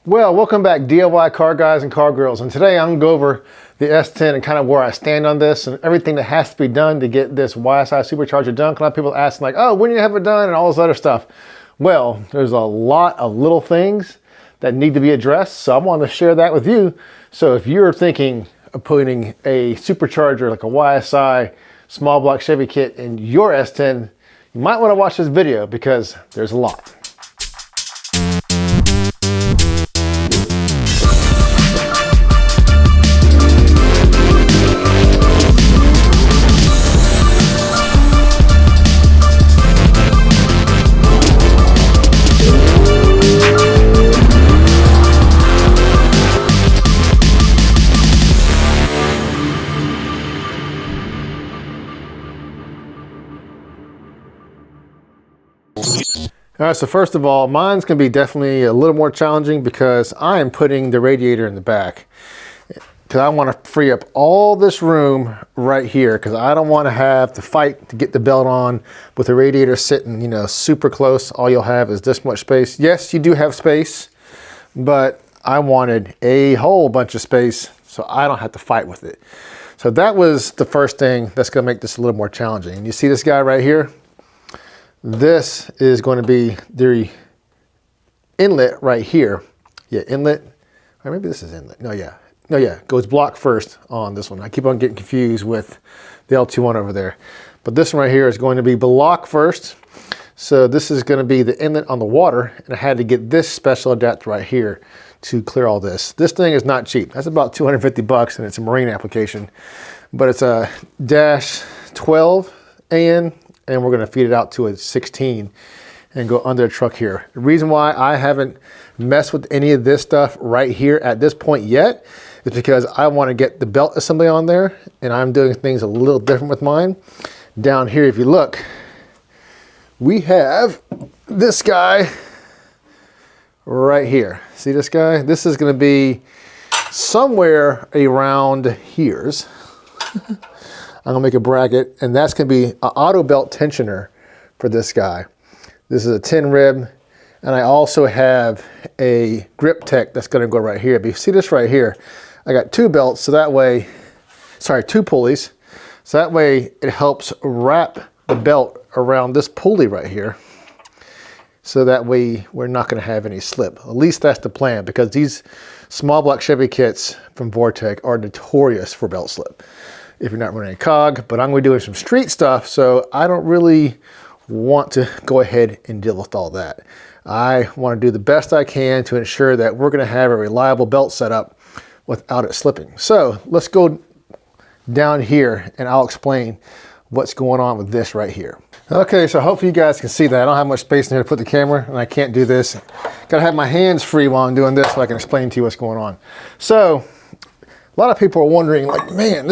Well, welcome back DIY car guys and car girls, and today I'm going to go over the S10 and kind of where I stand on this and everything that has to be done to get this YSI supercharger done. A lot of people asking like, oh, when do you have it done and all this other stuff. Well, there's a lot of little things that need to be addressed, so I want to share that with you. So if you're thinking of putting a supercharger like a YSI small block Chevy kit in your S10, you might want to watch this video because there's a lot. All right, so first of all, mine's gonna be definitely a little more challenging because I am putting the radiator in the back. Because I wanna free up all this room right here because I don't wanna have to fight to get the belt on with the radiator sitting, you know, super close. All you'll have is this much space. Yes, you do have space, but I wanted a whole bunch of space so I don't have to fight with it. So that was the first thing that's gonna make this a little more challenging. And you see this guy right here? This is going to be the inlet right here. Yeah, inlet, or maybe this is inlet. No, yeah, goes block first on this one. I keep on getting confused with the L21 over there. But this one right here is going to be block first. So this is going to be the inlet on the water, and I had to get this special adapter right here to clear all this. This thing is not cheap. That's about 250 bucks, and it's a marine application. But it's a -12 AN, and we're gonna feed it out to a 16 and go under the truck here. The reason why I haven't messed with any of this stuff right here at this point yet is because I wanna get the belt assembly on there, and I'm doing things a little different with mine. Down here, if you look, we have this guy right here. See this guy? This is gonna be somewhere around here's. I'm gonna make a bracket, and that's gonna be an auto belt tensioner for this guy. This is a 10 rib, and I also have a grip tech that's gonna go right here. But you see this right here, I got two belts, so that way, two pulleys. So that way it helps wrap the belt around this pulley right here. So that way we're not gonna have any slip. At least that's the plan, because these small block Chevy kits from Vortech are notorious for belt slip if you're not running a cog. But I'm gonna be doing some street stuff, so I don't really want to go ahead and deal with all that. I wanna do the best I can to ensure that we're gonna have a reliable belt setup without it slipping. So let's go down here and I'll explain what's going on with this right here. Okay, so hopefully you guys can see that. I don't have much space in here to put the camera, and I can't do this. Gotta have my hands free while I'm doing this so I can explain to you what's going on. So a lot of people are wondering, like, man,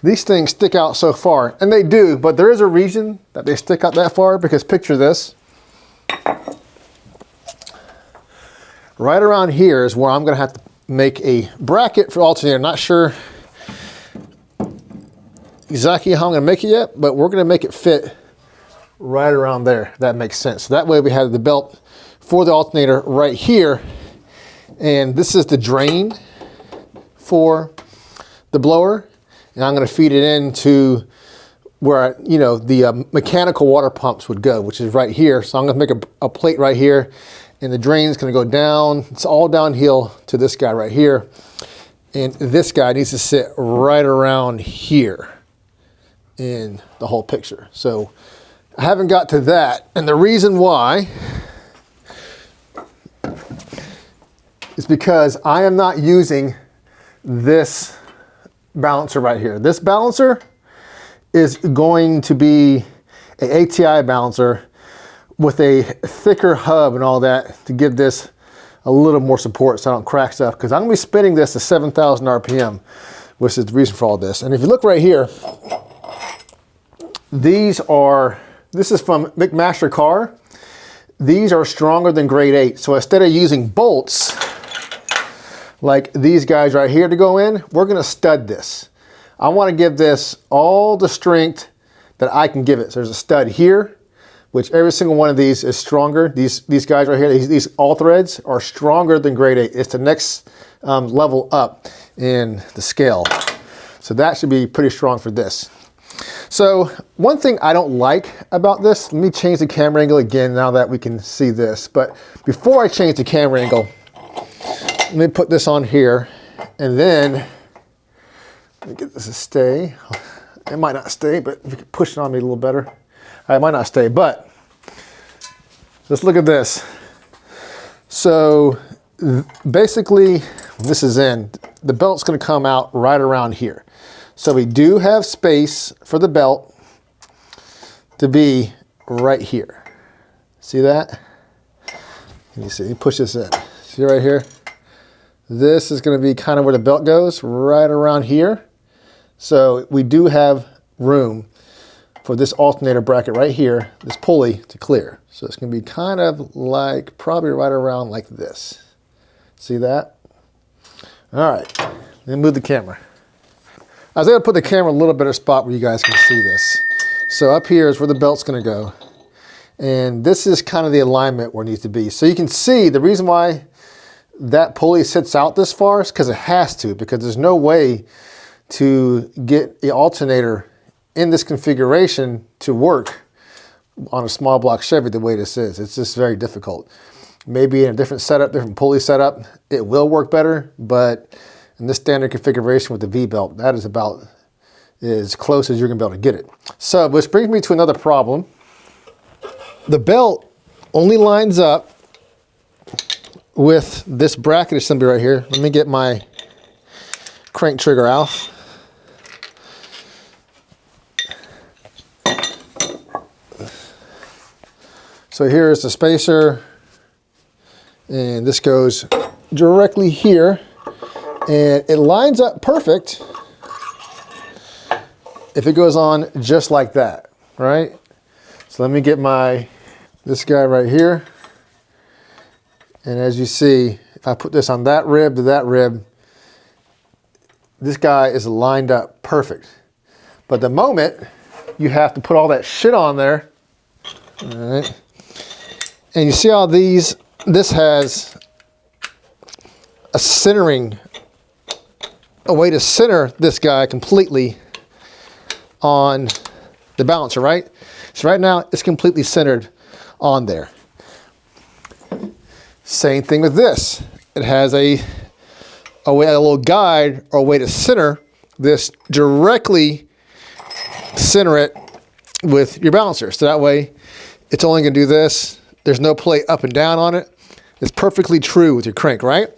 these things stick out so far, and they do, but there is a reason that they stick out that far, because picture this. Right around here is where I'm gonna have to make a bracket for alternator. Not sure exactly how I'm gonna make it yet, but we're gonna make it fit right around there. That makes sense. So that way we have the belt for the alternator right here, and this is the drain for the blower. And I'm gonna feed it into where, the mechanical water pumps would go, which is right here. So I'm gonna make a plate right here, and the drain's gonna go down. It's all downhill to this guy right here. And this guy needs to sit right around here in the whole picture. So I haven't got to that. And the reason why is because I am not using this balancer right here. This balancer is going to be an ATI balancer with a thicker hub and all that to give this a little more support so I don't crack stuff, because I'm gonna be spinning this to 7,000 RPM, which is the reason for all this. And if you look right here, this is from McMaster Car. These are stronger than grade 8. So instead of using bolts like these guys right here to go in, we're gonna stud this. I wanna give this all the strength that I can give it. So there's a stud here, which every single one of these is stronger. These guys right here, these all threads are stronger than grade 8. It's the next level up in the scale. So that should be pretty strong for this. So one thing I don't like about this, let me change the camera angle again now that we can see this. But before I change the camera angle, let me put this on here, and then let me get this to stay. It might not stay, but if you could push it on me a little better. It might not stay, but let's look at this. So basically, this is in, the belt's gonna come out right around here. So we do have space for the belt to be right here. See that? Can you see? You push this in. See right here? This is going to be kind of where the belt goes, right around here. So we do have room for this alternator bracket right here, this pulley, to clear. So it's going to be kind of like, probably right around like this. See that? All right, then move the camera. I was able to put the camera a little better spot where you guys can see this. So up here is where the belt's going to go. And this is kind of the alignment where it needs to be. So you can see the reason why that pulley sits out this far is because it has to, because there's no way to get the alternator in this configuration to work on a small block Chevy the way this is. It's just very difficult. Maybe in a different setup, different pulley setup, it will work better, but in this standard configuration with the V-belt, that is about as close as you're gonna be able to get it. So, which brings me to another problem. The belt only lines up with this bracket assembly right here. Let me get my crank trigger out. So here is the spacer, and this goes directly here, and it lines up perfect if it goes on just like that, right? So let me get this guy right here. And as you see, if I put this on that rib to that rib, this guy is lined up perfect. But the moment you have to put all that shit on there, all right, and you see how this has a centering, a way to center this guy completely on the balancer, right? So right now it's completely centered on there. Same thing with this. It has a little guide or a way to center this, directly center it with your balancer. So that way it's only gonna do this. There's no play up and down on it. It's perfectly true with your crank, right?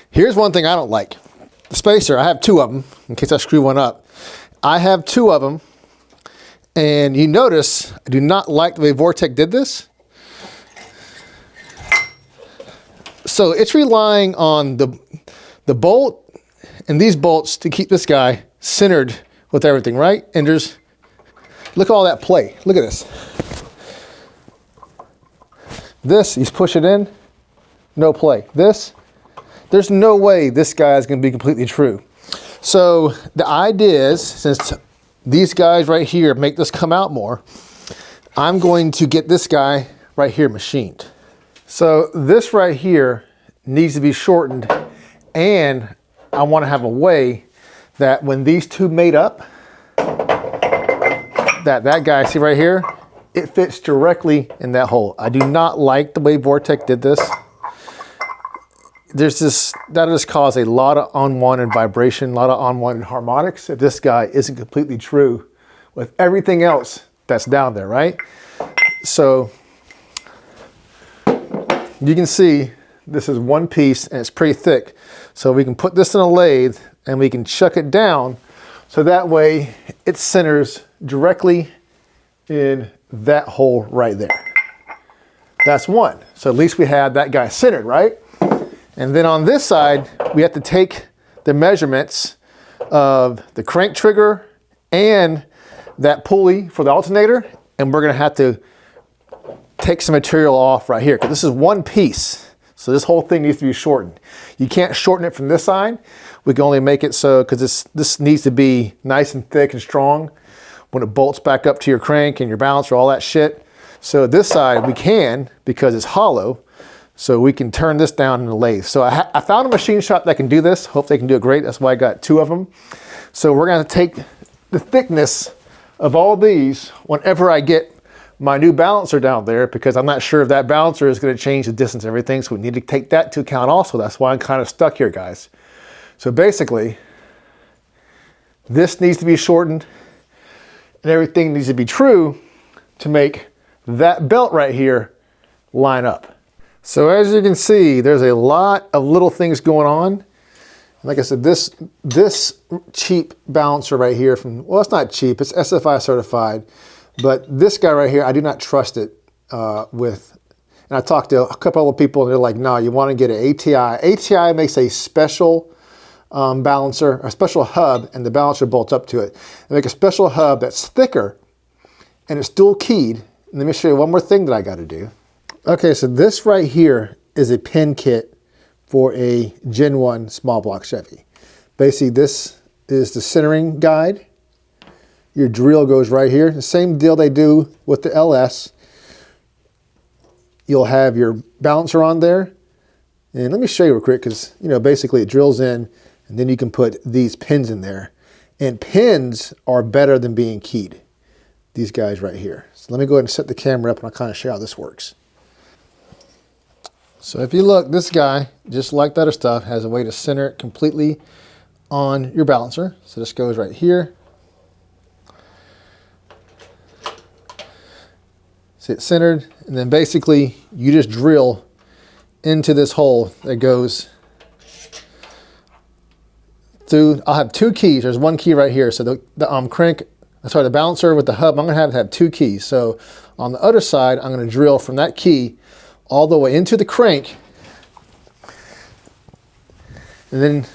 Here's one thing I don't like. The spacer, I have two of them in case I screw one up. I have two of them, and you notice I do not like the way Vortech did this. So it's relying on the bolt and these bolts to keep this guy centered with everything, right? And look at all that play. Look at this. This, you push it in, no play. This, there's no way this guy is gonna be completely true. So the idea is, since these guys right here make this come out more, I'm going to get this guy right here machined. So this right here needs to be shortened, and I want to have a way that when these two mate up, that guy, see right here, it fits directly in that hole. I do not like the way Vortech did this. That has caused a lot of unwanted vibration, a lot of unwanted harmonics if this guy isn't completely true with everything else that's down there, right? So you can see this is one piece and it's pretty thick. So we can put this in a lathe and we can chuck it down so that way it centers directly in that hole right there. That's one. So at least we have that guy centered, right? And then on this side, we have to take the measurements of the crank trigger and that pulley for the alternator, and we're gonna have to take some material off right here, because this is one piece. So this whole thing needs to be shortened. You can't shorten it from this side. We can only make it so, because this needs to be nice and thick and strong when it bolts back up to your crank and your balancer, all that shit. So this side we can, because it's hollow, so we can turn this down in the lathe. So I found a machine shop that can do this. Hope they can do it great. That's why I got 2 of them. So we're gonna take the thickness of all these whenever I get my new balancer down there, because I'm not sure if that balancer is gonna change the distance and everything, so we need to take that to account also. That's why I'm kind of stuck here, guys. So basically, this needs to be shortened and everything needs to be true to make that belt right here line up. So as you can see, there's a lot of little things going on. Like I said, this cheap balancer right here from, well, it's not cheap, it's SFI certified, but this guy right here, I do not trust it with, and I talked to a couple other people and they're like, no, you want to get an ATI. ATI makes a special balancer, a special hub, and the balancer bolts up to it. They make a special hub that's thicker and it's dual keyed. And let me show you one more thing that I got to do. Okay, so this right here is a pin kit for a Gen 1 small block Chevy. Basically, this is the centering guide. Your drill goes right here. The same deal they do with the LS. You'll have your balancer on there. And let me show you real quick, because, you know, basically it drills in and then you can put these pins in there. And pins are better than being keyed. These guys right here. So let me go ahead and set the camera up and I'll kind of show you how this works. So if you look, this guy, just like the other stuff, has a way to center it completely on your balancer. So this goes right here. See it centered, and then basically you just drill into this hole that goes through. I'll have 2 keys. There's 1 key right here. So the crank, sorry, the balancer with the hub, I'm gonna have 2 keys. So on the other side, I'm gonna drill from that key all the way into the crank, and then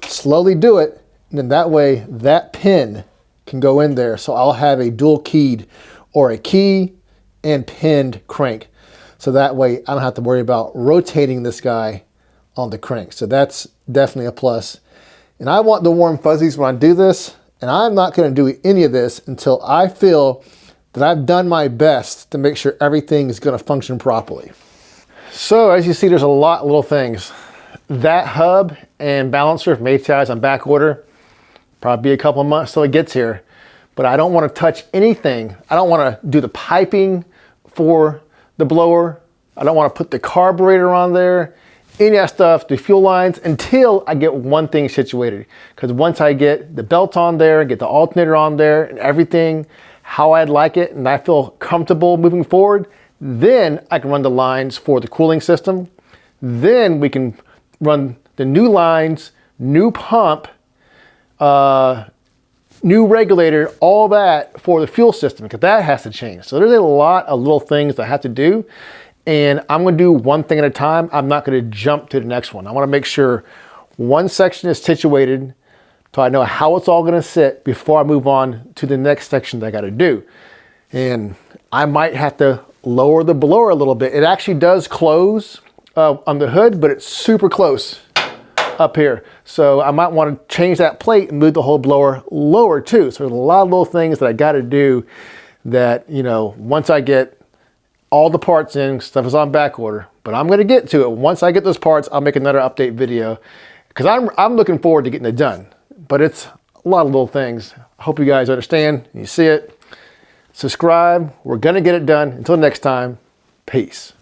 slowly do it, and then that way that pin can go in there. So I'll have a dual keyed or a key and pinned crank. So that way I don't have to worry about rotating this guy on the crank. So that's definitely a plus. And I want the warm fuzzies when I do this, and I'm not gonna do any of this until I feel that I've done my best to make sure everything is going to function properly. So as you see, there's a lot of little things. That hub and balancer from ATI is on back order. Probably be a couple of months till it gets here. But I don't want to touch anything. I don't want to do the piping for the blower. I don't want to put the carburetor on there. Any of that stuff, the fuel lines, until I get one thing situated. Because once I get the belt on there, get the alternator on there, and everything how I'd like it, and I feel comfortable moving forward, then I can run the lines for the cooling system. Then we can run the new lines, new pump, new regulator, all that for the fuel system, because that has to change. So there's a lot of little things that I have to do, and I'm gonna do one thing at a time. I'm not gonna jump to the next one. I wanna make sure one section is situated so I know how it's all gonna sit before I move on to the next section that I gotta do. And I might have to lower the blower a little bit. It actually does close on the hood, but it's super close up here. So I might wanna change that plate and move the whole blower lower too. So there's a lot of little things that I gotta do that, you know, once I get all the parts in, stuff is on back order, but I'm gonna get to it. Once I get those parts, I'll make another update video, because I'm looking forward to getting it done. But it's a lot of little things. I hope you guys understand, you see it. Subscribe, we're gonna get it done. Until next time, peace.